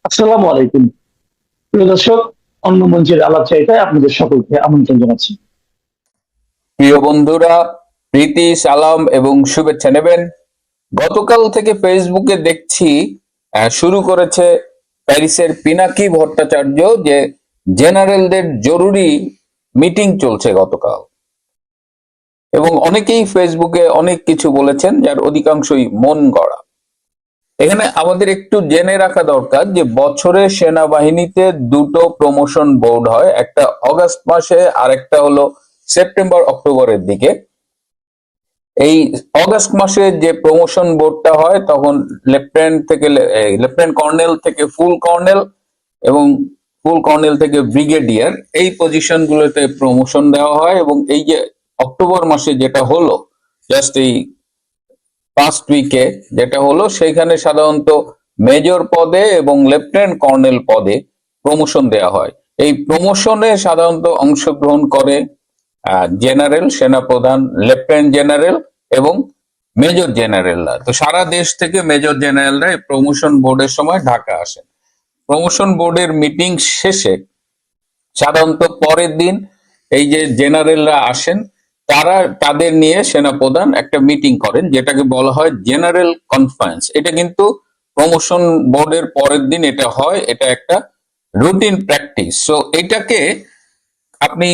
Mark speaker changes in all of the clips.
Speaker 1: আসসালামু আলাইকুম। প্রিয় দর্শক, অন্য মঞ্চের আলাপ চাইতায় আপনাদের সকলকে আমন্ত্রণ জানাচ্ছি।
Speaker 2: প্রিয় বন্ধুরা, প্রীতি সালাম এবং শুভেচ্ছা নেবেন। গতকাল থেকে ফেসবুকে দেখছি শুরু করেছে প্যারিসের পিনাকি ভট্টাচার্য যে জেনারেলদের জরুরি মিটিং চলছে গতকাল, এবং অনেকেই ফেসবুকে অনেক কিছু বলেছেন যার অধিকাংশই মন গড়া। এখানে আমাদের একটু জেনে রাখা দরকার যে বছরে সেনাবাহিনীতে দুটো প্রমোশন বোর্ড হয়, একটা অগাস্ট মাসে আর একটা হলো সেপ্টেম্বর অক্টোবরের দিকে। এই অগাস্ট মাসে যে প্রমোশন বোর্ডটা হয় তখন লেফটেন্যান্ট কর্নেল থেকে ফুল কর্নেল এবং ফুল কর্নেল থেকে ব্রিগেডিয়ার, এই পজিশন গুলোতে প্রমোশন দেওয়া হয়। এবং এই যে অক্টোবর মাসে যেটা হলো জাস্ট এই ফার্স্ট উইকে যেটা হলো, সেইখানে সাধারণত মেজর পদে এবং লেফটেন্যান্ট কর্নেল পদে প্রমোশন দেওয়া হয়। এই প্রমোশনে সাধারণত অংশগ্রহণ করে জেনারেল, সেনাপ্রধান, লেফটেন্যান্ট জেনারেল এবং মেজর জেনারেলরা। তো সারা দেশ থেকে মেজর জেনারেলরা এই প্রমোশন বোর্ডের সময় ঢাকা আসেন। প্রমোশন বোর্ডের মিটিং শেষে সাধারণত পরের দিন এই যে জেনারেলরা আসেন, তারা তাদের নিয়ে সেনাপ্রধান একটা মিটিং করেন, যেটাকে বলা হয় জেনারেল কনফারেন্স। এটা কিন্তু প্রমোশন বোর্ডের পরের দিন এটা হয়, এটা একটা রুটিন প্র্যাকটিস। সো এটাকে আপনি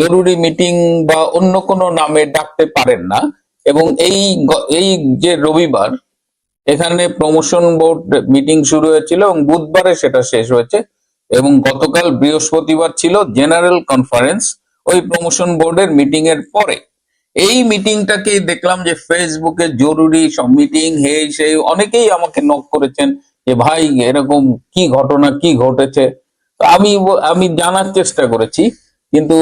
Speaker 2: জরুরি মিটিং বা অন্য কোনো নামে ডাকতে পারেন না। এবং এই যে রবিবার এখানে প্রমোশন বোর্ড মিটিং শুরু হয়েছিল এবং বুধবারে সেটা শেষ হয়েছে, এবং গতকাল বৃহস্পতিবার ছিল জেনারেল কনফারেন্স ওই প্রমোশন বোর্ডের মিটিং এর পরে। এই মিটিংটাকেই দেখলাম যে ফেসবুকে জরুরি সব মিটিং, হে সেই অনেকেই আমাকে নক করেছেন যে ভাই এরকম কি ঘটনা, কি ঘটেছে। তো আমি জানার চেষ্টা করেছি, কিন্তু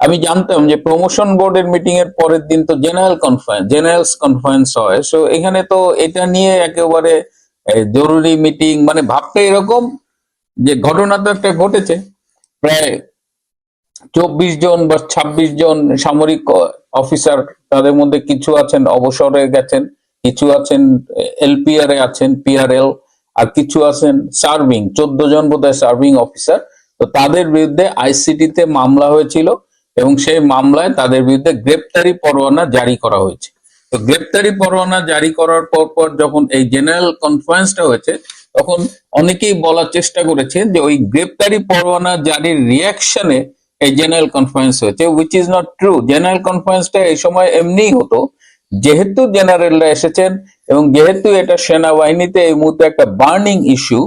Speaker 2: আমি জানতাম যে প্রমোশন বোর্ডের মিটিং এর পরের দিন তো জেনারেলস কনফারেন্স হয়। সো এখানে তো এটা নিয়ে একেবারে জরুরি মিটিং, মানে ভাবতে এরকম যে ঘটনা তো একটা ঘটেছে। প্রায় 24 জন বা 26 জন সামরিক অফিসার, তাদের মধ্যে কিছু আছেন অবসরে গেছেন, কিছু আছেন এলপিআর এ আছেন, পিআরএল, আর কিছু আছেন সার্ভিং, 14 জন বোধহয় সার্ভিং অফিসার। তো তাদের বিরুদ্ধে আইসিটি তে মামলা হয়েছিল এবং সেই মামলায় তাদের বিরুদ্ধে গ্রেপ্তারি পরোয়ানা জারি করা হয়েছে। তো গ্রেপ্তারি পরোয়ানা জারি করার পর যখন এই জেনারেল কনফারেন্সটা হয়েছে, তখন অনেকেই বলার চেষ্টা করেছেন যে ওই গ্রেপ্তারি পরোয়ানা জারির রিয়াকশনে এই জেনারেল কনফারেন্স হয়েছে, which is not true. General কনফারেন্সটা এই সময় এমনিই হতো, যেহেতু জেনারেলরা এসেছেন এবং যেহেতু এটা সেনাবাহিনীতে এই মুহূর্তে একটা বার্নিং ইস্যু।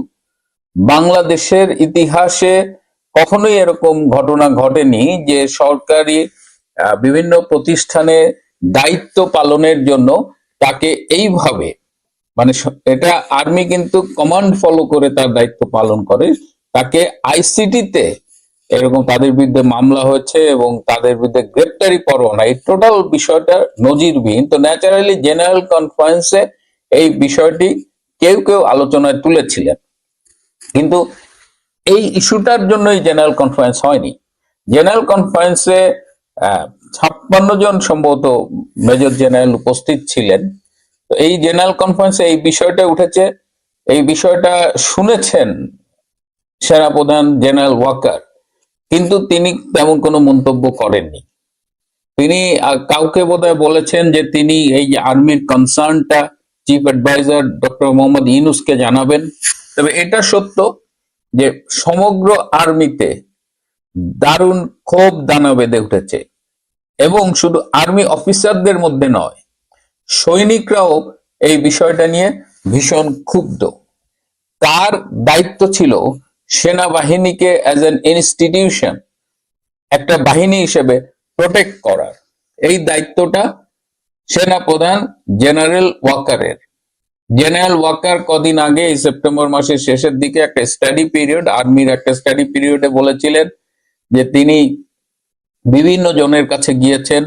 Speaker 2: বাংলাদেশের ইতিহাসে কখনোই এরকম ঘটনা ঘটেনি যে সরকারি বিভিন্ন প্রতিষ্ঠানে দায়িত্ব পালনের জন্য তাকে এইভাবে, মানে এটা আর্মি কিন্তু কমান্ড ফলো করে তার দায়িত্ব পালন করে, তাকে আইসিটি তে এরকম তাদের বিরুদ্ধে মামলা হয়েছে এবং তাদের বিরুদ্ধে গ্রেপ্তারি পরোয়ানা, এই টোটাল বিষয়টা নজিরবিহীন। তো ন্যাচারালি জেনারেল কনফারেন্সে এই বিষয়টি কেউ কেউ আলোচনায় তুলেছিলেন, কিন্তু এই ইস্যুটার জন্যই জেনারেল কনফারেন্স হয়নি। জেনারেল কনফারেন্সে 56 জন সম্ভবত মেজর জেনারেল উপস্থিত ছিলেন। তো এই জেনারেল কনফারেন্সে এই বিষয়টা উঠেছে, এই বিষয়টা শুনেছেন সেনাপ্রধান জেনারেল ওয়াকার, কিন্তু তিনি তেমন কোনো মন্তব্য করেননি। তিনি কাউকে বোধহয় বলেছেন যে তিনি এই যে আর্মির কনসার্নটা চিফ অ্যাডভাইজার ডক্টর মোহাম্মদ ইউনূসকে জানাবেন। তবে এটা সত্য যে সমগ্র আর্মিতে দারুণ ক্ষোভ দানা বেঁধে উঠেছে, এবং শুধু আর্মি অফিসারদের মধ্যে নয়, সৈনিকরাও এই বিষয়টা নিয়ে ভীষণ ক্ষুব্ধ। তার দায়িত্ব ছিল সেনাবাহিনীকে অ্যাজ এন ইনস্টিটিউশন, একটা বাহিনী হিসেবে প্রোটেক্ট করার। এই দায়িত্বটা সেনাপ্রধান জেনারেল ওয়াকারের। জেনারেল ওয়াকার কদিন আগে এই সেপ্টেম্বর মাসের শেষের দিকে একটা স্টাডি পিরিয়ড, আর্মির একটা স্টাডি পিরিয়ডে বলেছিলেন যে তিনি বিভিন্ন জনের কাছে গিয়েছেন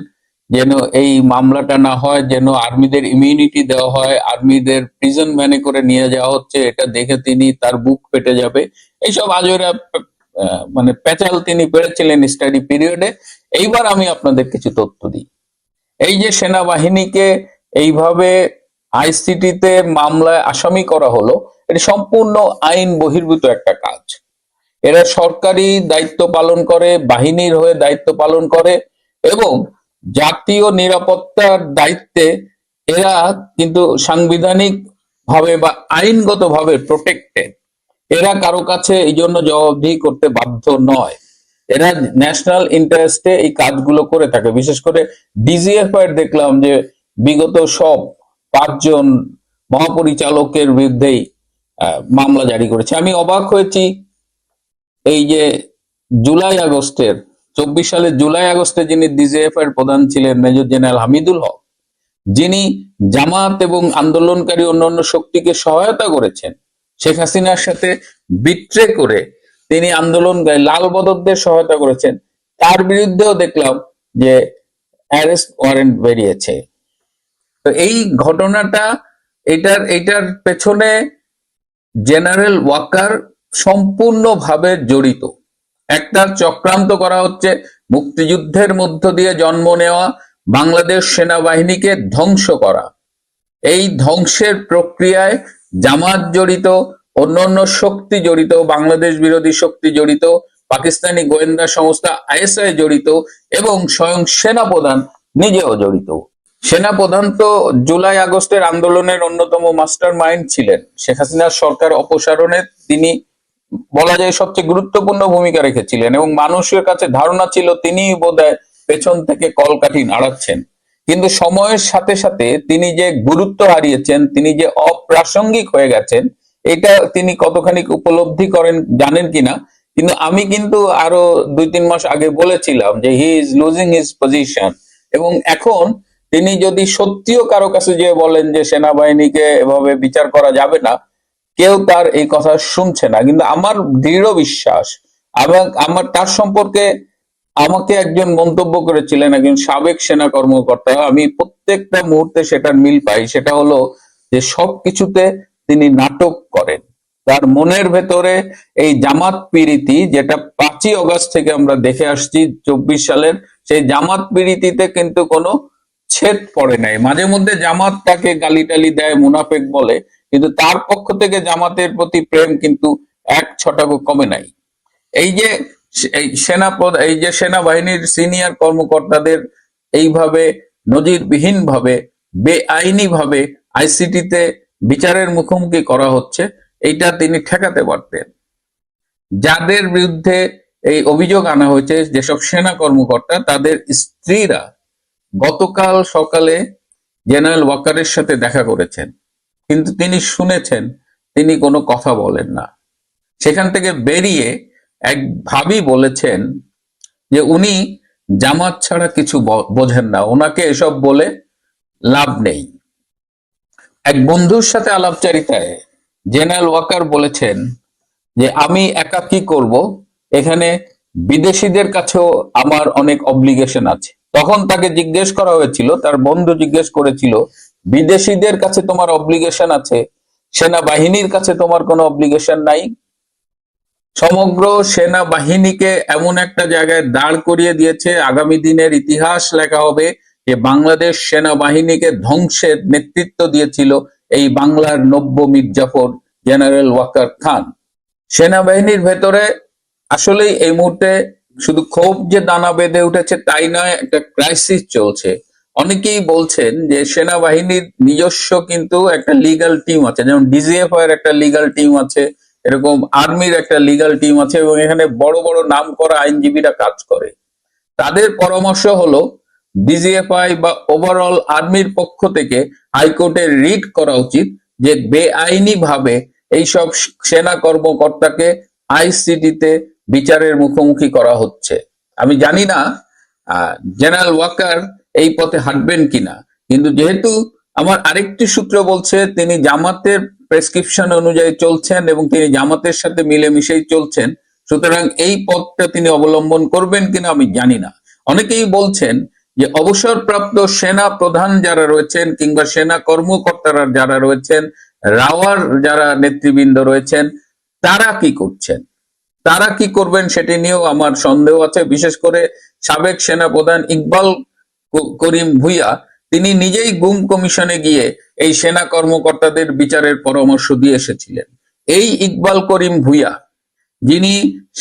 Speaker 2: যেন এই মামলাটা না হয়, যেন আর্মিদের ইমিউনিটি দেওয়া হয়। আর্মিদের প্রিজন ভ্যানে করে নিয়ে যাওয়া হচ্ছে, এটা দেখে তিনি তার বুক ফেটে যাবে। এইসব আজরা মানে পেঁচাল তিনি পেরেছিলেন স্টাডি পিরিয়ডে। এইবার আমি আপনাদের কিছু তথ্য দিই। এই যে সেনাবাহিনীকে এইভাবে আইসিটিতে মামলায় আসামি করা হলো, এটি সম্পূর্ণ আইন বহির্ভূত একটা কাজ। এরা সরকারি দায়িত্ব পালন করে, বাহিনীর হয়ে দায়িত্ব পালন করে এবং জাতীয় নিরাপত্তার দায়িত্বে এরা কিন্তু সাংবিধানিক ভাবে বা আইনগত ভাবে প্রোটেক্টেড। এরা কারো কাছে এই জন্য জবাবদিহি করতে বাধ্য নয়। এরা ন্যাশনাল ইন্টারেস্টে এই কাজগুলো করে থাকে। বিশেষ করে ডিজিএফআই দেখলাম যে বিগত সব 5 জন মহাপরিচালকের বিরুদ্ধেই মামলা জারি করেছে। আমি অবাক হয়েছি এই যে জুলাই আগস্টের 24 সালের জুলাই আগস্টে যিনি ডিজিএফআই এর প্রধান ছিলেন মেজর জেনারেল হামিদুল হক, যিনি জামাত এবং আন্দোলনকারী অন্যান্য শক্তিকে সহায়তা করেছেন, শেখ হাসিনার সাথে বিট্রে করে তিনি আন্দোলনকারী লাল বদরদের সহায়তা করেছেন, তার বিরুদ্ধেও দেখলাম যে অ্যারেস্ট ওয়ারেন্ট বেরিয়েছে। তো এই ঘটনাটা, এটার পেছনে জেনারেল ওয়াকার সম্পূর্ণভাবে জড়িত। একটা চক্রান্ত করা হচ্ছে মুক্তিযুদ্ধের মধ্য দিয়ে জন্ম নেওয়া বাংলাদেশ সেনাবাহিনীকে ধ্বংস করা। এই ধ্বংসের প্রক্রিয়ায় জামাত জড়িত, অন্যান্য শক্তি জড়িত, বাংলাদেশ বিরোধী শক্তি জড়িত, পাকিস্তানি গোয়েন্দা সংস্থা আইএসআই জড়িত এবং স্বয়ং সেনাপ্রধান নিজেও জড়িত। সেনাপ্রধান তো জুলাই আগস্টের আন্দোলনের অন্যতম মাস্টার মাইন্ড ছিলেন। শেখ হাসিনার সরকার অপসারণে তিনি বলা যায় সবচেয়ে গুরুত্বপূর্ণ ভূমিকা রেখেছিলেন এবং মানুষের কাছে ধারণা ছিল তিনি বোধহয় পেছন থেকে কলকাঠি নাড়াচ্ছেন। কিন্তু সময়ের সাথে সাথে তিনি যে গুরুত্ব হারিয়েছেন, তিনি যে অপ্রাসঙ্গিক হয়ে গেছেন, এটা তিনি কতখানি উপলব্ধি করেন জানেন কিনা। কিন্তু আমি কিন্তু আরো 2-3 মাস আগে বলেছিলাম যে he is losing his position, এবং এখন তিনি যদি সত্যিও কারো কাছে যে বলেন যে সেনাবাহিনীকে এভাবে বিচার করা যাবে না, কেউ তার এই কথা শুনছে না। কিন্তু আমার দৃঢ় বিশ্বাস, আমার তার সম্পর্কে আমাকে একজন মন্তব্য করেছিলেন, একজন সাবেক সেনা কর্মকর্তা, আমি প্রত্যেকটা মুহূর্তে সেটার মিল পাই। সেটা হলো যে সবকিছুতে তিনি নাটক করেন। তার মনের ভেতরে এই জামাত পীড়িতি, যেটা 5ই অগস্ট থেকে আমরা দেখে আসছি 24 সালের, সেই জামাত পীড়িতিতে কিন্তু কোনো ছেদ পড়ে নাই। মাঝে মধ্যে জামাত তাকে গালিটালি দেয়, মুনাফেক বলে, কিন্তু তার পক্ষ থেকে জামাতের প্রতি প্রেম কিন্তু 1 ছটাকও কমে নাই। এই যে এই যে সেনাবাহিনীর সিনিয়র কর্মকর্তাদের এইভাবে নজিরবিহীন ভাবে বেআইনি ভাবে আইসিটিতে বিচারের মুখোমুখি করা হচ্ছে, এইটা তিনি ঠেকাতে পারতেন। যাদের বিরুদ্ধে এই অভিযোগ আনা হয়েছে, যেসব সেনা কর্মকর্তা, তাদের স্ত্রীরা গতকাল সকালে জেনারেল ওয়াকারের সাথে দেখা করেছেন, কিন্তু তিনি শুনেছেন, তিনি কোনো কথা বলেন না। সেখান থেকে বেরিয়ে এক ভাবি বলেছেন যে উনি জামাত ছাড়া কিছু বোঝেন না, ওনাকে এসব বলে লাভ নেই। এক বন্ধুর সাথে আলাপচারিতায় জেনারেল ওয়াকার বলেছেন যে আমি একা কি করব, এখানে বিদেশিদের কাছেও আমার অনেক অব্লিগেশন আছে। তখন তাকে জিজ্ঞেস করা হয়েছিল, তার বন্ধু জিজ্ঞেস করেছিল, বিদেশিদের কাছে তোমার অব্লিগেশন আছে, সেনাবাহিনীর কাছে তোমার কোনো অব্লিগেশন নাই? সমগ্র সেনাবাহিনীকে এমন একটা জায়গায় দাঁড় করিয়ে দিয়েছে, আগামী দিনের ইতিহাস লেখা হবে যে বাংলাদেশ সেনাবাহিনীকে ধ্বংসের নেতৃত্ব দিয়েছিল এই বাংলার নব্য মির্জাফর জেনারেল ওয়াকার খান। সেনাবাহিনীর ভেতরে আসলেই এই মুহূর্তে শুধু ক্ষোভ যে দানা বেঁধে উঠেছে তাই নয়, একটা ক্রাইসিস চলছে। অনেকেই বলছেন যে সেনাবাহিনীর নিজস্ব কিন্তু একটা লিগ্যাল টিম আছে, যেমন ডিজিএফআই এর একটা লিগ্যাল টিম আছে, এরকম আর্মির একটা লিগ্যাল টিম আছে, এবং এখানে বড় বড় নাম করা আইনজীবীরা কাজ করে। তাদের পরামর্শ হলো ডিজিএফআই বা ওভারঅল আর্মির পক্ষ থেকে হাইকোর্টে রিট করা উচিত যে বেআইনি ভাবে এইসব সেনা কর্মকর্তাকে আইসিটিতে বিচারের মুখোমুখি করা হচ্ছে। আমি জানি না জেনারেল ওয়াকার এই পথে হাঁটবেন কিনা, কিন্তু যেহেতু আমার আরেকটি সূত্র বলছে তিনি জামাতের প্রেসক্রিপশন অনুযায়ী চলছেন এবং তিনি জামাতের সাথে মিলেমিশেই চলছেন, সুতরাং এই পথটা তিনি অবলম্বন করবেন কিনা আমি জানি না। অনেকেই বলছেন যে অবসরপ্রাপ্ত সেনা প্রধান যারা রয়েছেন কিংবা সেনা কর্মকর্তারা যারা রয়েছেন, রাওয়ার যারা নেতৃবৃন্দ রয়েছেন, তারা কি করছেন, তারা কি করবেন সেটি নিয়েও আমার সন্দেহ আছে। বিশেষ করে সাবেক সেনা প্রধান ইকবাল করিম ভুইয়া তিনি নিজেই গুম কমিশনে গিয়ে এই সেনা কর্মকর্তাদের বিচারের পরামর্শ দিয়ে এসেছিলেন। এই ইকবাল করিম ভূঁইয়া, যিনি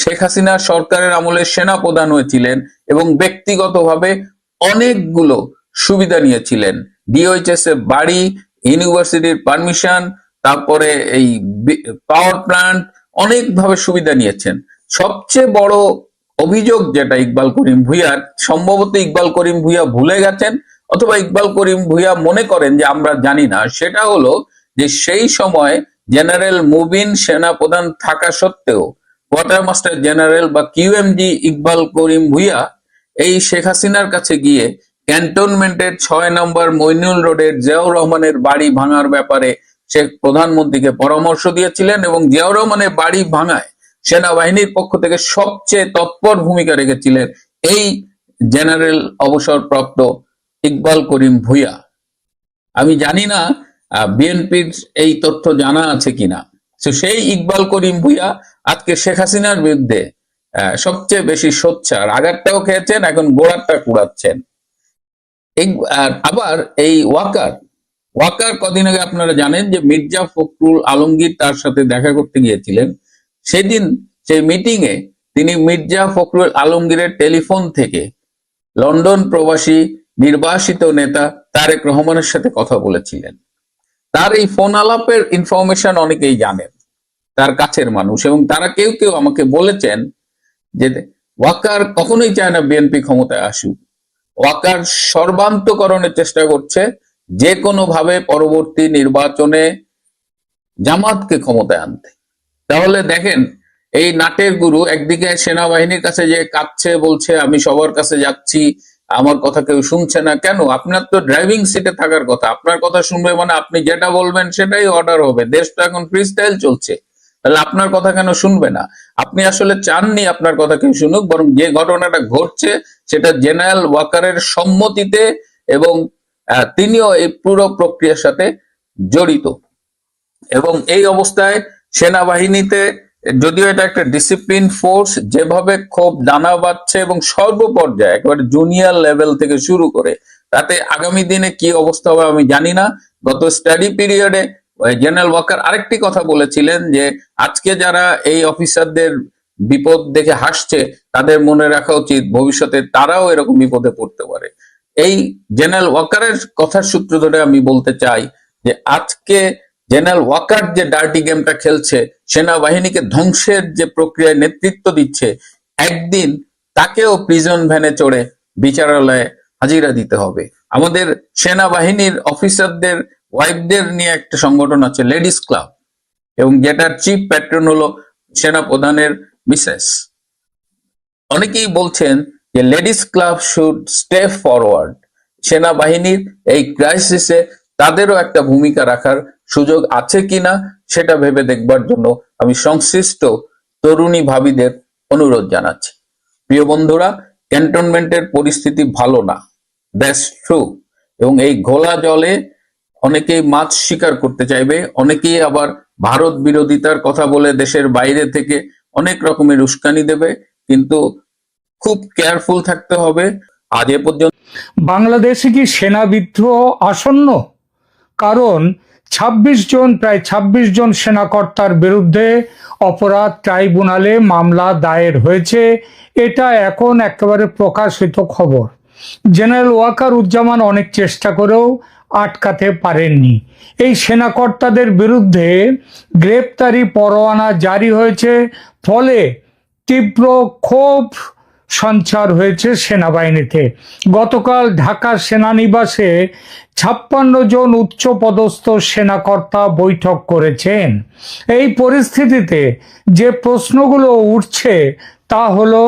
Speaker 2: শেখ হাসিনার সরকারের আমলে সেনা প্রধান হয়েছিলেন এবং ব্যক্তিগতভাবে অনেকগুলো সুবিধা নিয়েছিলেন, ডিওএইচএস এর বাড়ি, ইউনিভার্সিটির পারমিশন, তারপরে এই পাওয়ার প্ল্যান্ট, অনেকভাবে সুবিধা নিয়েছেন। সবচেয়ে বড় অভিযোগ যেটা ইকবাল করিম ভূঁইয়ার, সম্ভবত ইকবাল করিম ভূঁইয়া ভুলে গেছেন অথবা ইকবাল করিম ভূঁইয়া মনে করেন যে আমরা জানি না, সেটা হলো যে সেই সময় জেনারেল মুবিন সেনা প্রধান থাকা সত্ত্বেও কোয়ার্টার মাস্টার জেনারেল বা কিউএমজি ইকবাল করিম ভূঁইয়া এই শেখ হাসিনার কাছে গিয়ে ক্যান্টনমেন্টের ৬ নম্বর মইনুল রোডের জিয়াউর রহমানের বাড়ি ভাঙার ব্যাপারে সে প্রধানমন্ত্রীকে পরামর্শ দিয়েছিলেন এবং জিয়াউর রহমানের বাড়ি ভাঙায় সেনাবাহিনীর পক্ষ থেকে সবচেয়ে তৎপর ভূমিকা রেখেছিলেন এই জেনারেল অবসরপ্রাপ্ত ইকবাল করিম ভূঁইয়া। আমি জানি না বিএনপির এই তথ্য জানা আছে কিনা। সেই ইকবাল করিম ভূঁইয়া আজকে শেখ হাসিনার বিরুদ্ধে সবচেয়ে বেশি সোচ্চার, আগারটাও খেয়েছেন, এখন গোড়ারটা কুড়াচ্ছেন। আবার এই ওয়াকার কদিন আগে আপনারা জানেন যে মির্জা ফখরুল আলমগীর তার সাথে দেখা করতে গিয়েছিলেন। সেদিন সেই মিটিং এ তিনি মির্জা ফখরুল আলমগীরের টেলিফোন থেকে লন্ডন প্রবাসী নির্বাসিত নেতা তারেক রহমানের সাথে কথা বলেছিলেন। তার এই ফোন আলাপের ইনফরমেশন অনেকেই জানেন, তার কাছের মানুষ, এবং তারা কেউ কেউ আমাকে বলেছেন যে ওয়াকার কখনোই চায় না বিএনপি ক্ষমতায় আসুক। ওয়াকার সর্বান্তকরণের চেষ্টা করছে যে কোনো ভাবে পরবর্তী নির্বাচনে জামাতকে ক্ষমতায় আনতে। তাহলে দেখেন, এই নাটের গুরু একদিকে সেনাবাহিনীর কাছে যে কাঁদছে, বলছে আমি সবার কাছে যাচ্ছি, আমার কথা কেউ শুনছে না। কেন? আপনার তো ড্রাইভিং সিটে থাকার কথা, আপনার কথা শুনবে মানে আপনি যেটা বলবেন সেটাই অর্ডার হবে। দেশ তো এখন ফ্রি স্টাইল চলছে, তাহলে আপনার কথা কেন শুনবে না? আপনি আসলে চাননি আপনার কথা কেউ শুনুক, বরং যে ঘটনাটা ঘটছে সেটা জেনারেল ওয়াকারের সম্মতিতে, এবং তিনিও এই পুরো প্রক্রিয়ার সাথে জড়িত। এবং এই অবস্থায় সেনাবাহিনীতে, যদিও এটা একটা ডিসিপ্লিন ফোর্স, যেভাবে ক্ষোভ দানা বাঁধছে এবং সর্বপর্যায়ে একেবারে জুনিয়র লেভেল থেকে শুরু করে, তাতে আগামী দিনে কি অবস্থা হবে আমি জানি না। গত স্টাডি পিরিয়ডে জেনারেল ওয়াকার আরেকটি কথা বলেছিলেন যে আজকে যারা এই অফিসারদের বিপদ দেখে হাসছে, তাদের মনে রাখা উচিত ভবিষ্যতে তারাও এরকম বিপদে পড়তে পারে। এই জেনারেল ওয়াকারের কথার সূত্র ধরে আমি বলতে চাই যে আজকে জেনারেল ওয়াকার যে ডার্টি গেমটা খেলছে, সেনাবাহিনীকে ধ্বংসের যে প্রক্রিয়ায় নেতৃত্ব দিচ্ছে, একদিন তাকেও প্রিজন ভ্যানে চড়ে বিচারালয়ে হাজিরা দিতে হবে। আমাদের সেনাবাহিনীর অফিসারদের ওয়াইফদের নিয়ে একটা সংগঠন আছে, লেডিস ক্লাব, এবং যেটার চিফ প্যাট্রন হলো সেনা প্রধানের মিসেস। অনেকেই বলছেন যে ladies club should step forward. সেনাবাহিনীর এই ক্রাইসিসে তাদেরও একটা ভূমিকা রাখার সুযোগ আছে কিনা সেটা ভেবে দেখবার জন্য আমি সংশ্লিষ্ট তরুণী ভাবিদের অনুরোধ জানাচ্ছি। প্রিয় বন্ধুরা, ক্যান্টনমেন্টের পরিস্থিতি ভালো না, দ্যাটস ট্রু, এবং এই ঘোলা জলে অনেকেই মাছ শিকার করতে চাইবে, অনেকেই আবার ভারত বিরোধিতার কথা বলে দেশের বাইরে থেকে অনেক রকমের উস্কানি দেবে, কিন্তু খুব কেয়ারফুল থাকতে হবে। আজ এ পর্যন্ত।
Speaker 3: বাংলাদেশে কি সেনা বিদ্রোহ আসন্ন? কারণ প্রায় ২৬ জন সেনাকর্তার বিরুদ্ধে অপরাধ ট্রাইব্যুনালে মামলা দায়ের হয়েছে। এটা এখন একেবারে প্রকাশিত খবর। জেনারেল ওয়াকারুজ্জামান অনেক চেষ্টা করেও আটকাতে পারেননি। এই সেনাকর্তাদের বিরুদ্ধে গ্রেপ্তারি পরোয়ানা জারি হয়েছে, ফলে তীব্র ক্ষোভ সঞ্চার হয়েছে সেনাবাহিনীতে। গতকাল ঢাকা সেনানিবাসে ৫৬ জন উচ্চপদস্থ সেনাকর্তা বৈঠক করেছেন। এই পরিস্থিতিতে যে প্রশ্নগুলো উঠছে তা হলো,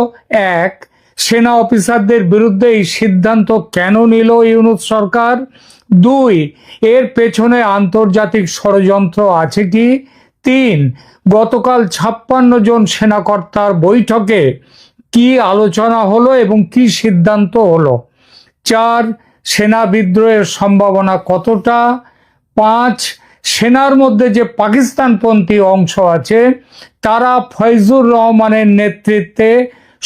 Speaker 3: এক, সেনা অফিসারদের বিরুদ্ধে এই সিদ্ধান্ত কেন নিল ইউনূস সরকার? দুই, এর পেছনে আন্তর্জাতিক ষড়যন্ত্র আছে কি? তিন, গতকাল ৫৬ জন সেনাকর্তার বৈঠকে কি আলোচনা হলো এবং কি সিদ্ধান্ত হলো? চার, সেনা বিদ্রোহের সম্ভাবনা কতটা? পাঁচ, সেনার মধ্যে যে পাকিস্তানপন্থী অংশ আছে তারা ফয়জুর রহমানের নেতৃত্বে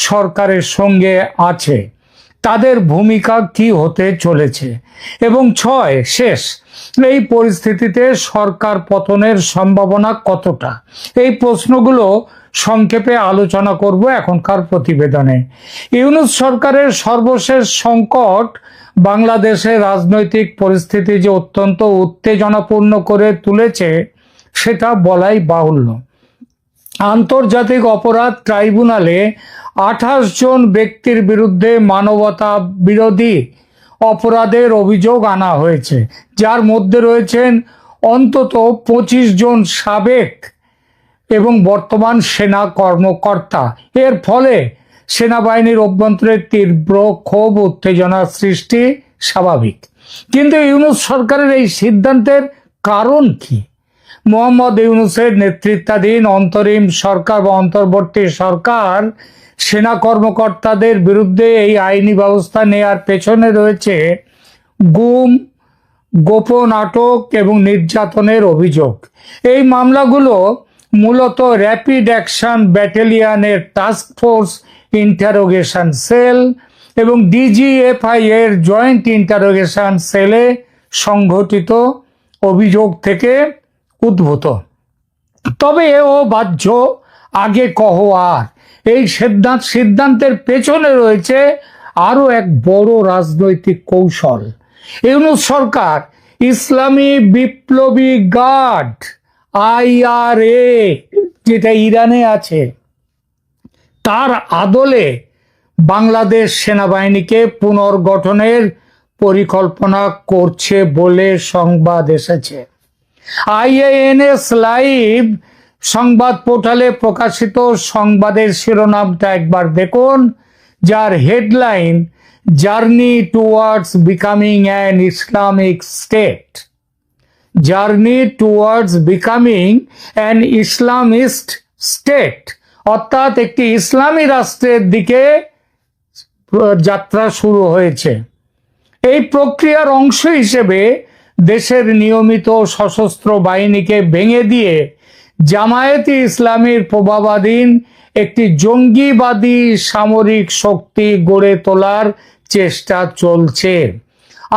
Speaker 3: সরকারের সঙ্গে আছে। তাদের ভূমিকা কি হতে চলেছে, এবং 6 শেষ, এই পরিস্থিতিতে সরকার পতনের সম্ভাবনা কতটা। এই প্রশ্নগুলো সংক্ষেপে আলোচনা করব এখনকার প্রতিবেদনে। ইউনূস সরকারের সর্বশেষ সংকট বাংলাদেশের রাজনৈতিক পরিস্থিতি যে অত্যন্ত উত্তেজনাপূর্ণ করে তুলেছে সেটা বলাই বাহুল্য। আন্তর্জাতিক অপরাধ ট্রাইব্যুনালে 28 জন ব্যক্তির বিরুদ্ধে মানবতা বিরোধী অপরাধের অভিযোগ আনা হয়েছে, যার মধ্যে রয়েছেন অন্তত 25 জন সাবেক এবং বর্তমান সেনা কর্মকর্তা। এর ফলে সেনাবাহিনীর অভ্যন্তরে তীব্র ক্ষোভ উত্তেজনার সৃষ্টি স্বাভাবিক। কিন্তু ইউনূস সরকারের এই সিদ্ধান্তের কারণ কি? মোহাম্মদ ইউনূসের নেতৃত্বাধীন অন্তরিম সরকার বা অন্তর্বর্তী সরকার সেনা কর্মকর্তাদের বিরুদ্ধে এই আইনি ব্যবস্থা নেয়ার পেছনে রয়েছে গুম, গোপন আটক এবং নির্যাতনের অভিযোগ। এই মামলাগুলো মূলত র্যাপিড অ্যাকশন ব্যাটালিয়নের টাস্ক ফোর্স ইন্টারোগেশন সেল এবং ডিজিএফআই এর জয়েন্ট ইন্টারোগেশন সেলে সংঘটিত অভিযোগ থেকে উদ্ভূত। তবে এও বাহ্য, আগে কহ আর। এই সিদ্ধান্তের পেছনে রয়েছে আরো এক বড় রাজনৈতিক কৌশল। ইউনূস সরকার ইসলামী বিপ্লবী গার্ড IRA, যেটা ইরানে আছে, তার আদলে বাংলাদেশ সেনাবাহিনীকে পুনর্গঠনের পরিকল্পনা করছে বলে সংবাদ এসেছে। IANS লাইভ সংবাদ পোর্টালে প্রকাশিত সংবাদের শিরোনামটা একবার দেখুন, যার headline journey towards becoming an Islamic state. Journey towards becoming an Islamist state, অর্থাৎ একটি ইসলামী রাষ্ট্রের দিকে যাত্রা শুরু হয়েছে। এই প্রক্রিয়ার অংশ হিসেবে দেশের নিয়মিত সশস্ত্র বাহিনীকে ভেঙে দিয়ে জামায়াতে ইসলামীর প্রভাবাধীন একটি জঙ্গিবাদী সামরিক শক্তি গড়ে তোলার চেষ্টা চলছে।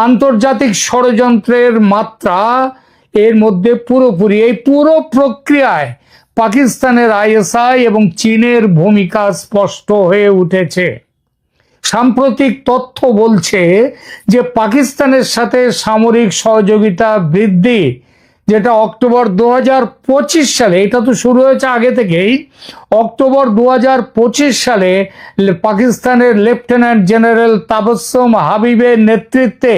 Speaker 3: আন্তর্জাতিক ষড়যন্ত্রের মাত্রা এর মধ্যে পুরোপুরি। এই পুরো প্রক্রিয়ায় পাকিস্তানের ISI এবং চীনের ভূমিকা স্পষ্ট হয়ে উঠেছে। সাম্প্রতিক তথ্য বলছে যে পাকিস্তানের সাথে সামরিক সহযোগিতা বৃদ্ধি, যেটা অক্টোবর 2025 সালে, এটা তো শুরু হয়েছে আগে থেকেই, অক্টোবর 2025 সালে পাকিস্তানের লেফটেন্যান্ট জেনারেল তাবাসসুম হাবিবের নেতৃত্বে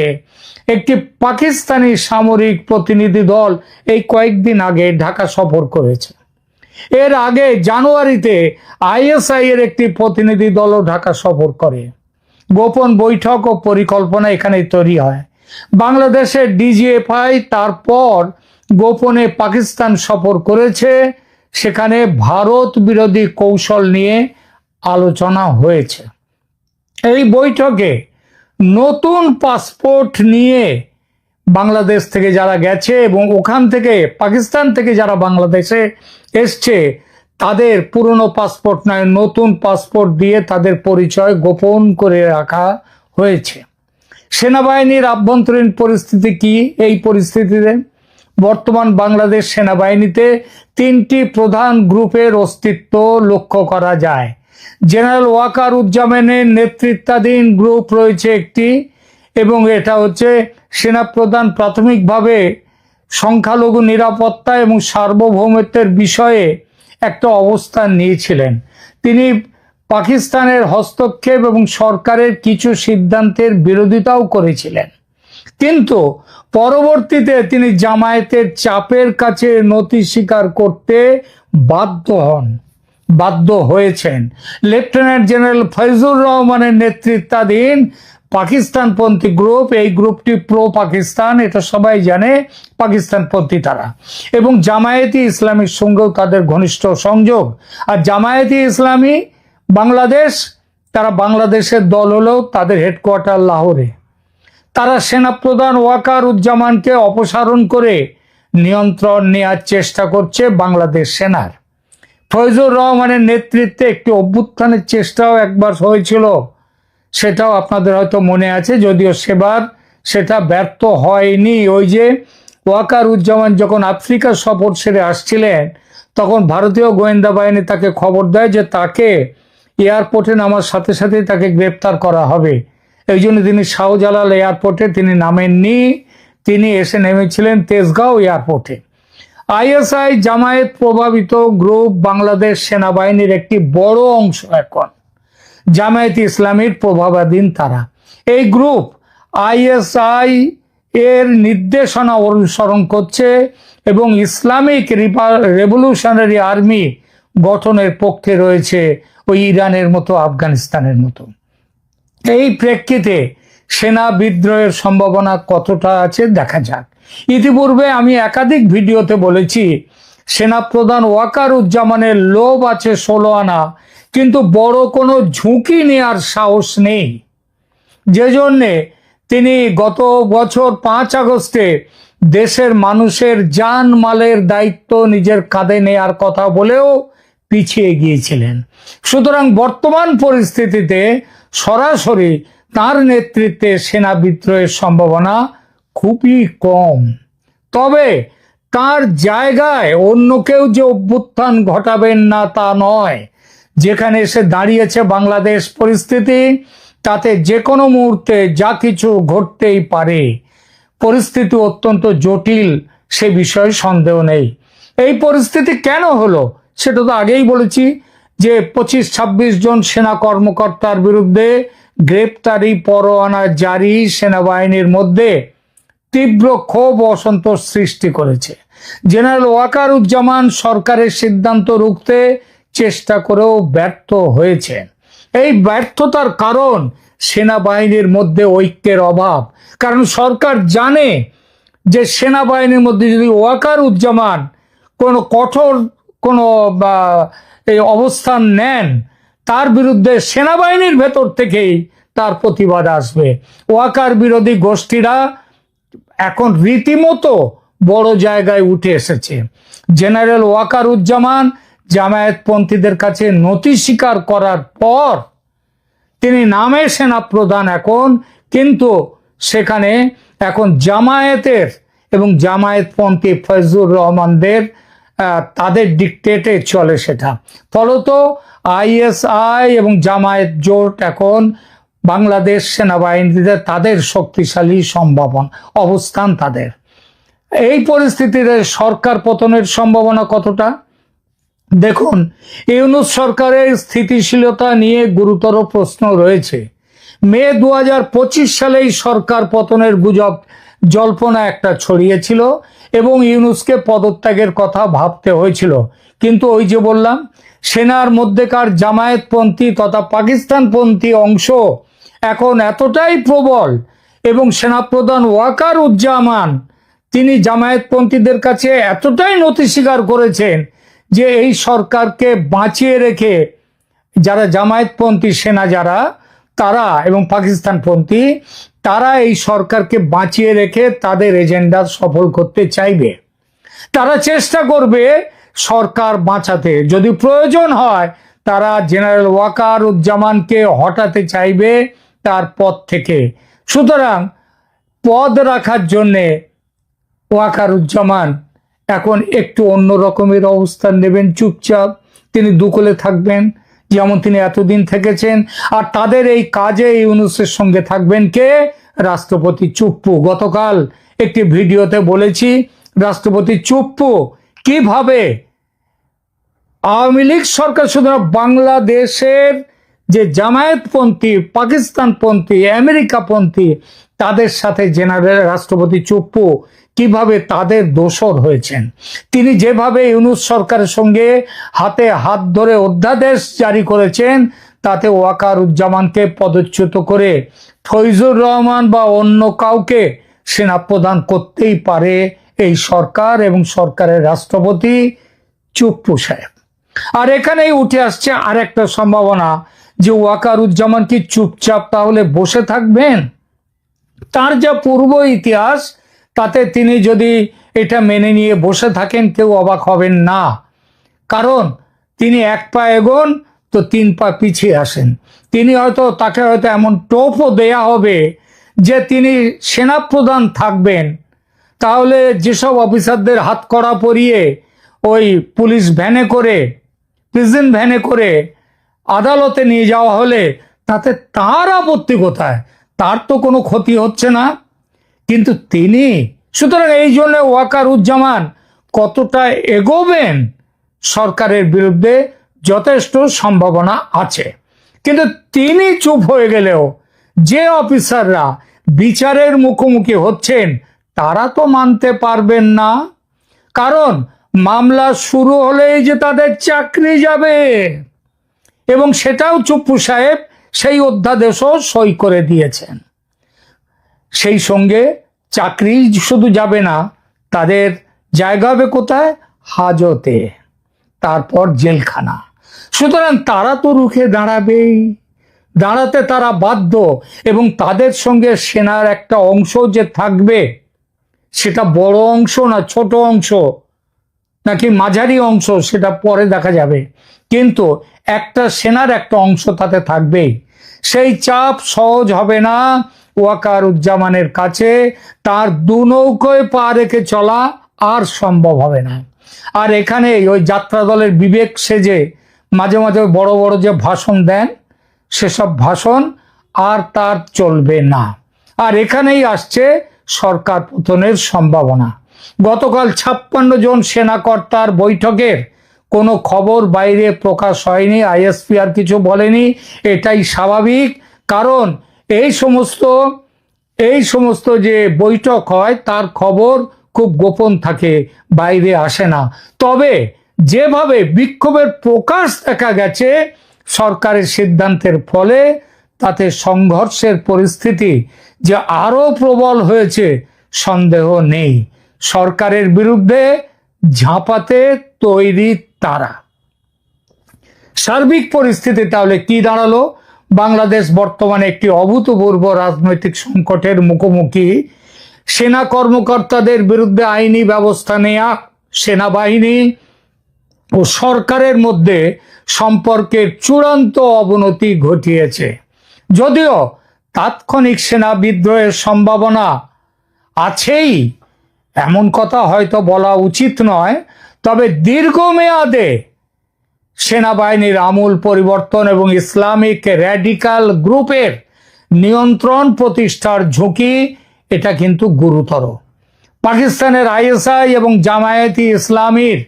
Speaker 3: একটি পাকিস্তানি সামরিক প্রতিনিধি দল এই কয়েকদিন আগে ঢাকা সফর করেছে। এর আগে জানুয়ারিতে ISI এর একটি প্রতিনিধি দলও ঢাকা সফর করে। গোপন বৈঠক ও পরিকল্পনা এখানেই তৈরি হয়। বাংলাদেশের DGFI তারপর গোপনে পাকিস্তান সফর করেছে, সেখানে ভারত বিরোধী কৌশল নিয়ে আলোচনা হয়েছে। এই বৈঠকে নতুন পাসপোর্ট নিয়ে বাংলাদেশ থেকে যারা গেছে এবং ওখান থেকে পাকিস্তান থেকে যারা বাংলাদেশে এসছে, তাদের পুরনো পাসপোর্ট নয়, নতুন পাসপোর্ট দিয়ে তাদের পরিচয় গোপন করে রাখা হয়েছে। সেনাবাহিনীর আভ্যন্তরীণ পরিস্থিতি কি? এই পরিস্থিতিতে বর্তমান বাংলাদেশ সেনাবাহিনীতে 3টি প্রধান গ্রুপের অস্তিত্ব লক্ষ্য করা যায়। জেনারেল ওয়াকারুজ্জামানের নেতৃত্বাধীন গ্রুপ রয়েছে একটি, এবং এটা হচ্ছে সেনাপ্রধান প্রাথমিকভাবে সংখ্যালঘু নিরাপত্তা এবং সার্বভৌমত্বের বিষয়ে একটা অবস্থান নিয়েছিলেন। তিনি পাকিস্তানের হস্তক্ষেপ এবং সরকারের কিছু সিদ্ধান্তের বিরোধিতাও করেছিলেন, কিন্তু পরবর্তীতে তিনি জামায়াতের চাপের কাছে নতি স্বীকার করতে বাধ্য হয়েছেন। লেফটেন্যান্ট জেনারেল ফয়জুর রহমানের নেতৃত্বাধীন পাকিস্তানপন্থী গ্রুপ, এই গ্রুপটি প্রো পাকিস্তান, এটা সবাই জানে, পাকিস্তানপন্থী তারা, এবং জামায়াতে ইসলামীর সঙ্গেও তাদের ঘনিষ্ঠ সংযোগ। আর জামায়াতে ইসলামী বাংলাদেশ, তারা বাংলাদেশের দল হলেও তাদের হেডকোয়ার্টার লাহোরে। তারা সেনাপ্রধান ওয়াকারুজ্জামানকে অপসারণ করে নিয়ন্ত্রণ নেওয়ার চেষ্টা করছে বাংলাদেশ সেনার। ফয়জুর রহমানের নেতৃত্বে একটি অভ্যুত্থানের চেষ্টাও একবার হয়েছিল, সেটাও আপনাদের হয়তো মনে আছে, যদিও সেবার সেটা ব্যর্থ হয়নি। ওই যে ওয়াকারুজ্জামান যখন আফ্রিকা সফর সেরে আসছিলেন, তখন ভারতীয় গোয়েন্দা বাহিনী তাকে খবর দেয় যে তাকে এয়ারপোর্টে নামার সাথে সাথে তাকে গ্রেপ্তার করা হবে। এই জন্য তিনি শাহজালাল এয়ারপোর্টে তিনি নামেননি, তিনি এসে নেমেছিলেন তেজগাঁও এয়ারপোর্টে। আইএসআই জামায়াত প্রভাবিত গ্রুপ বাংলাদেশ সেনাবাহিনীর একটি বড় অংশ এখন জামায়াত ইসলামীর প্রভাবাধীন তারা। এই গ্রুপ আইএসআই এর নির্দেশনা অনুসরণ করছে এবং ইসলামিক রেভলিউশনারি আর্মি গঠনের পক্ষে রয়েছে ওই ইরানের মতো, আফগানিস্তানের মতো। এই প্রেক্ষিতে সেনা বিদ্রোহের সম্ভাবনা কতটা আছে দেখা যাক। ইতিপূর্বে আমি একাধিক ভিডিওতে বলেছি, সেনাপ্রধান ওয়াকারুজ্জামানের লোভ আছে 16 আনা, কিন্তু বড় কোনো ঝুঁকি নেওয়ার সাহস নেই। যে জন্যে তিনি গত বছর 5 আগস্টে দেশের মানুষের জান মালের দায়িত্ব নিজের কাঁধে নেয়ার কথা বলেও পিছিয়ে গিয়েছিলেন। সুতরাং বর্তমান পরিস্থিতিতে সরাসরি তার নেতৃত্বে সেনা বিদ্রোহের সম্ভাবনা খুবই কম। তবে তার জায়গায় অন্য কেউ যে অভ্যুত্থান ঘটাবেন না তা নয়। যেখানে এসে দাঁড়িয়েছে বাংলাদেশ পরিস্থিতি, তাতে যে কোনো মুহূর্তে যা কিছু ঘটতেই পারে। পরিস্থিতি অত্যন্ত জটিল, সে বিষয়ে সন্দেহ নেই। এই পরিস্থিতি কেন হলো সেটা তো আগেই বলেছি, যে 25-26 জন সেনা কর্মকর্তার বিরুদ্ধে গ্রেপ্তারি পরোয়ানা জারি সেনাবাহিনীর মধ্যে তীব্র ক্ষোভ ও অসন্তোষ সৃষ্টি করেছে। জেনারেল ওয়াকারুজ্জামান সরকারের সিদ্ধান্ত রুখতে চেষ্টা করেও ব্যর্থ হয়েছে। এই ব্যর্থতার কারণ সেনাবাহিনীর মধ্যে ঐক্যের অভাব। কারণ সরকার জানে যে সেনাবাহিনীর মধ্যে যদি ওয়াকারুজ্জামান কোনো কঠোর কোনো এই অবস্থান নেন, তার বিরুদ্ধে সেনাবাহিনীর ভেতর থেকেই তার প্রতিবাদ আসবে। ওয়াকার বিরোধী গোষ্ঠীরা এখন রীতিমতো বড় জায়গায় উঠে এসেছে। জেনারেল ওয়াকারুজ্জামান জামায়াতপন্থীদের কাছে নথি স্বীকার করার পর তিনি নামে সেনাপ্রধান এখন, কিন্তু সেখানে এখন জামায়াতের এবং জামায়াতপন্থী ফয়জুর রহমানদের তাদের ডিক্টেটে চলে সেটা। ফলত আইএসআই এবং জামায়াত জোট এখন বাংলাদেশ সেনাবাহিনীতে তাদের শক্তিশালী সম্ভাবনা অবস্থান তাদের। এই পরিস্থিতিতে সরকার পতনের সম্ভাবনা কতটা? দেখুন, ইউনূস সরকারের স্থিতিশীলতা নিয়ে গুরুতর প্রশ্ন রয়েছে। মে 2025 সালেই সরকার পতনের গুজব জল্পনা একটা ছড়িয়েছিল এবং ইউনূসকে পদত্যাগের কথা ভাবতে হয়েছিল। কিন্তু ওই যে বললাম, সেনার মধ্যেকার জামায়াতপন্থী তথা পাকিস্তানপন্থী অংশ এখন এতটাই প্রবল এবং সেনাপ্রধান ওয়াকারুজ্জামান তিনি জামায়াতপন্থীদের কাছে এতটাই নথি স্বীকার করেছেন যে এই সরকারকে বাঁচিয়ে রেখে যারা জামায়াতপন্থী সেনা যারা তারা এবং পাকিস্তানপন্থী তারা এই সরকারকে বাঁচিয়ে রেখে তাদের এজেন্ডা সফল করতে চাইবে। তারা চেষ্টা করবে সরকার বাঁচাতে, যদি প্রয়োজন হয় তারা জেনারেল ওয়াকারুজ্জামানকে হটাতে চাইবে তার পদ থেকে। সুতরাং পদ রাখার জন্যে ওয়াকারুজ্জামান এখন একটু অন্য রকমের অবস্থান নেবেন, চুপচাপ তিনি দুকলে থাকবেন যেমন তিনি এতদিন থেকেছেন। আর তাদের এই কাজে ইউনূসের সঙ্গে থাকবেন কে? রাষ্ট্রপতি চুপ্পু। গতকাল একটি ভিডিওতে বলেছি রাষ্ট্রপতি চুপ্পু কিভাবে আওয়ামী লীগ সরকার শুধু বাংলাদেশের যে জামায়াতপন্থী, পাকিস্তানপন্থী, আমেরিকাপন্থী তাদের সাথে জেনারেল রাষ্ট্রপতি চুপ্পু কিভাবে তাদের দোসর হয়েছেন। তিনি যেভাবে ইউনূস সরকারের সঙ্গে হাতে হাত ধরে অধ্যাদেশ জারি করেছেন, তাতে ওয়াকারুজ্জামানকে পদচ্যুত করে ফয়জুর রহমান বা অন্য কাউকে সেনাপ্রধান করতেই পারে এই সরকার এবং সরকারের রাষ্ট্রপতি চুপ্পু সাহেব। আর এখানেই উঠে আসছে আর একটা সম্ভাবনা যে ওয়াকারুজ্জামান কি চুপচাপ তাহলে বসে থাকবেন? তার যা পূর্ব ইতিহাস তাতে তিনি যদি এটা মেনে নিয়ে বসে থাকেন কেউ অবাক হবেন না। কারণ তিনি এক পা এগোন তো 3 পা পিছিয়ে আসেন। তাকে হয়তো এমন টোপও দেয়া হবে যে তিনি সেনাপ্রধান থাকবেন, তাহলে যেসব অফিসারদের হাত কড়া পরিয়ে ওই পুলিশ ভ্যানে করে, প্রিজন ভ্যানে করে আদালতে নিয়ে যাওয়া হলে তাতে তার আপত্তি কোথায়? তার তো কোনো ক্ষতি হচ্ছে না। কিন্তু তিনি, সুতরাং এই জন্য ওয়াকারুজ্জামান কতটা এগোবেন সরকারের বিরুদ্ধে যথেষ্ট সম্ভাবনা আছে। কিন্তু তিনি চুপ হয়ে গেলেও যে অফিসাররা বিচারের মুখোমুখি হচ্ছেন তারা তো মানতে পারবেন না, কারণ মামলা শুরু হলেই যে তাদের চাকরি যাবে, এবং সেটাও চুপ্পু সাহেব সেই অধ্যাদেশও সই করে দিয়েছেন। সেই সঙ্গে চাকরি শুধু যাবে না, তাদের জায়গা হবে কোথায়? হাজতে, তারপর জেলখানা। সুতরাং তারা তো রুখে দাঁড়াবেই, দাঁড়াতে তারা বাধ্য। এবং তাদের সঙ্গে সেনার একটা অংশ যে থাকবে, সেটা বড় অংশ না ছোট অংশ নাকি মাঝারি অংশ সেটা পরে দেখা যাবে, কিন্তু একটা সেনার একটা অংশ তাতে থাকবেই। সেই চাপ সহজ হবে না ওয়াকারুজ্জামানের কাছে। তার দু নৌকোয় পা রেখে চলা আর সম্ভব হবে না। আর এখানে ওই যাত্রা দলের বিবেক সেজে মাঝে মাঝে বড় বড় যে ভাষণ দেন, সেসব ভাষণ আর তার চলবে না। আর এখানেই আসছে সরকার পতনের সম্ভাবনা। গতকাল 56 জন সেনাকর্তার বৈঠকের কোনো খবর বাইরে প্রকাশ হয়নি, আইএসপি আর কিছু বলেনি। এটাই স্বাভাবিক, কারণ এই সমস্ত যে বৈঠক হয় তার খবর খুব গোপন থাকে, বাইরে আসে না। তবে যেভাবে বিক্ষোভের প্রকাশ দেখা গেছে সরকারের সিদ্ধান্তের ফলে, তাতে সংঘর্ষের পরিস্থিতি যে আরো প্রবল হয়েছে সন্দেহ নেই। সরকারের বিরুদ্ধে ঝাঁপাতে তৈরি তারা। সার্বিক পরিস্থিতি তাহলে কি দাঁড়ালো? বাংলাদেশ বর্তমানে একটি অভূতপূর্ব রাজনৈতিক সংকটের মুখোমুখি। সেনা কর্মকর্তাদের বিরুদ্ধে আইনি ব্যবস্থা নেওয়া, সেনাবাহিনী ও সরকারের মধ্যে সম্পর্কের চূড়ান্ত অবনতি ঘটিয়েছে। যদিও তাৎক্ষণিক সেনা বিদ্রোহের সম্ভাবনা আছেই, এমন কথা হয়তো বলা উচিত নয়, তবে দীর্ঘমেয়াদে সেনাবাহিনীর আমূল পরিবর্তন এবং ইসলামিক র্যাডিক্যাল গ্রুপের নিয়ন্ত্রণ প্রতিষ্ঠার ঝুঁকি এটা কিন্তু গুরুতর। পাকিস্তানের আইএসআই এবং জামায়াতে ইসলামীর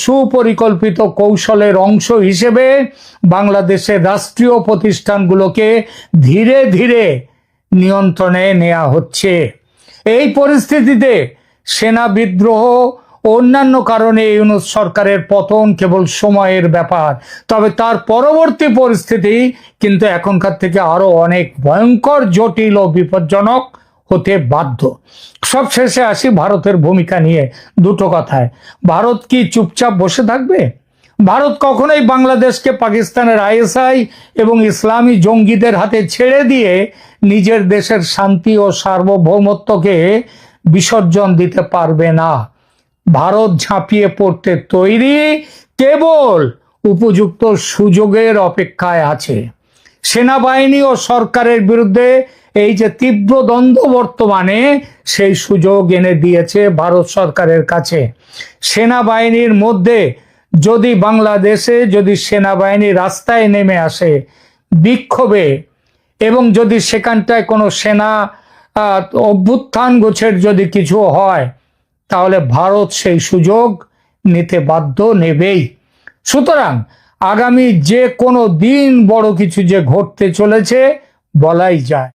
Speaker 3: সুপরিকল্পিত কৌশলের অংশ হিসেবে বাংলাদেশের রাষ্ট্রীয় প্রতিষ্ঠানগুলোকে ধীরে ধীরে নিয়ন্ত্রণে নেওয়া হচ্ছে। এই পরিস্থিতিতে সেনা বিদ্রোহ অন্যান্য কারণে ইউনূস সরকারের পতন কেবল সময়ের ব্যাপার। তবে তার পরবর্তী পরিস্থিতি কিন্তু এখনকার থেকে আরো অনেক ভয়ঙ্কর, জটিল ও বিপজ্জনক হতে বাধ্য। সবশেষে আসি ভারতের ভূমিকা নিয়ে দুটো কথায়। ভারত কি চুপচাপ বসে থাকবে? ভারত কখনোই বাংলাদেশকে পাকিস্তানের আইএসআই এবং ইসলামী জঙ্গিদের হাতে ছেড়ে দিয়ে নিজের দেশের শান্তি ও সার্বভৌমত্বকে বিসর্জন দিতে পারবে না। ভারত ঝাঁপিয়ে পড়তে তৈরি, কেবল উপযুক্ত সুযোগের অপেক্ষায় আছে। সেনাবাহিনী ও সরকারের বিরুদ্ধে এই যে তীব্র দ্বন্দ্ব বর্তমানে, সেই সুযোগ এনে দিয়েছে ভারত সরকারের কাছে। সেনাবাহিনীর মধ্যে বাংলাদেশে যদি সেনাবাহিনী রাস্তায় নেমে আসে বিক্ষোভে, এবং যদি সেখানটায় কোনো সেনা অভ্যুত্থান গোছের যদি কিছু হয়, তাহলে ভারত সেই সুযোগ নিতে বাধ্য, নেবেই। সুতরাং আগামী যে কোনো দিন বড় কিছু যে ঘটতে চলেছে বলাই যায়।